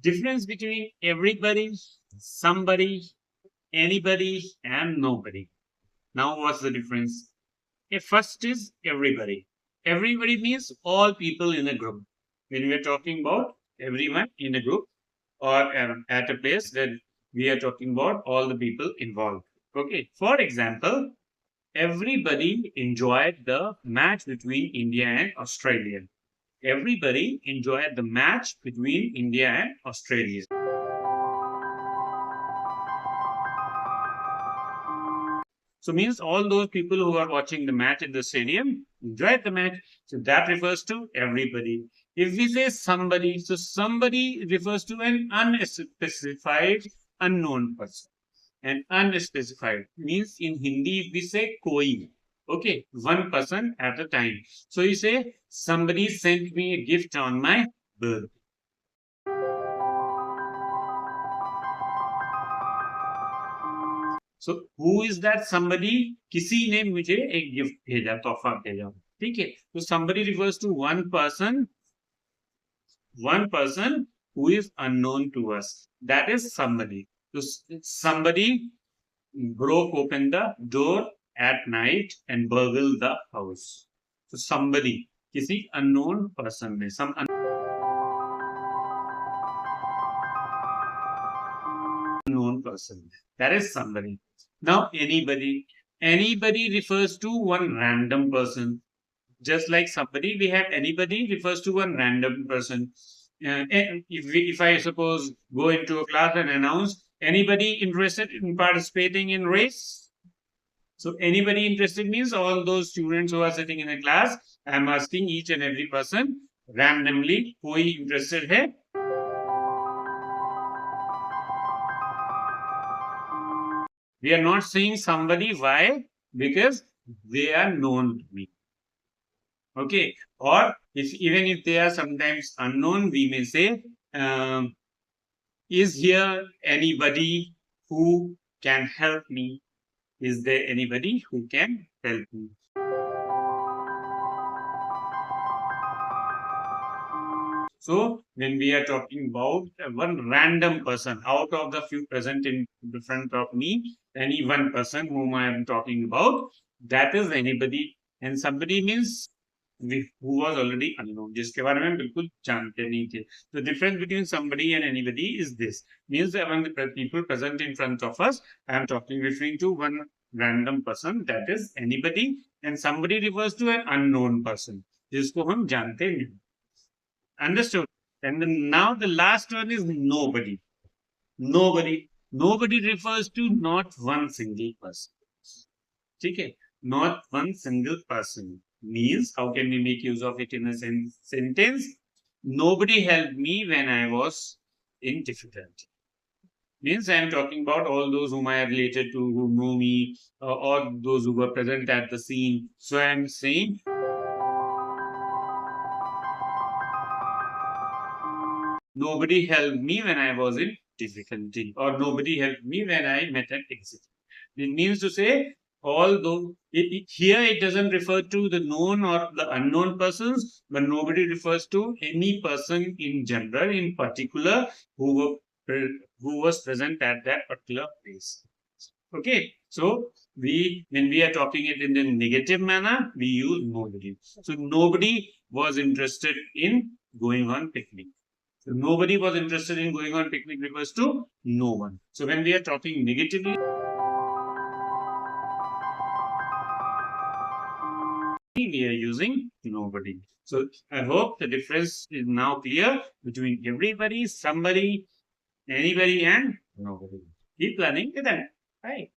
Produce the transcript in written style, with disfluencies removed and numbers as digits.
Difference between everybody, somebody, anybody, and nobody. Now, what's the difference? First is everybody. Everybody means all people in a group. When we are talking about everyone in a group or at a place, then we are talking about all the people involved. Okay. For example, everybody enjoyed the match between India and Australia. Everybody enjoyed the match between India and Australia. So means all those people who are watching the match in the stadium enjoyed the match. So that refers to everybody. If we say somebody, so somebody refers to an unspecified unknown person. And unspecified means in Hindi if we say koi. Okay, one person at a time. So you say somebody sent me a gift on my birthday. So who is that somebody? किसी ने मुझे एक gift भेजा, तोहफा भेजा. ठीक है. So somebody refers to one person who is unknown to us. That is somebody. So somebody broke open the door at night and burgled the house. So somebody, किसी unknown person ने, some unknown person. That is somebody. Now anybody. Anybody refers to one random person. Just like somebody, we have anybody refers to one random person. If I suppose go into a class and announce anybody interested in participating in race. So anybody interested means all those students who are sitting in a class. I am asking each and every person randomly, कोई interested है? We are not saying somebody. Why? Because they are known to me. Okay. Or even if they are sometimes unknown, we may say, is here anybody who can help me? Is there anybody who can help me? So when we are talking about one random person out of the few present in front of me, any one person whom I am talking about, that is anybody. And somebody means who was already unknown, जिसके बारे में बिल्कुल जानते नहीं थे. The difference between somebody and anybody is this. Means among the people present in front of us, I am referring to one random person, that is anybody, and somebody refers to an unknown person, जिसको हम जानते नहीं. Understood? And then now the last one is nobody. Nobody. Nobody refers to not one single person. Okay? Not one single person means how can we make use of it in a sentence? Nobody helped me when I was in difficulty. Means I am talking about all those whom I am related to, who know me, or those who were present at the scene. So I am saying nobody helped me when I was in difficulty, or nobody helped me when I met an exit. It means to say, although here it doesn't refer to the known or the unknown persons, but nobody refers to any person in general, in particular, who was present at that particular place. Okay, so when we are talking it in the negative manner, we use nobody. So nobody was interested in going on picnic. So nobody was interested in going on picnic refers to no one. So when we are talking negatively, we are using nobody. So I hope the difference is now clear between everybody, somebody, anybody, and nobody. Keep learning with them. Bye.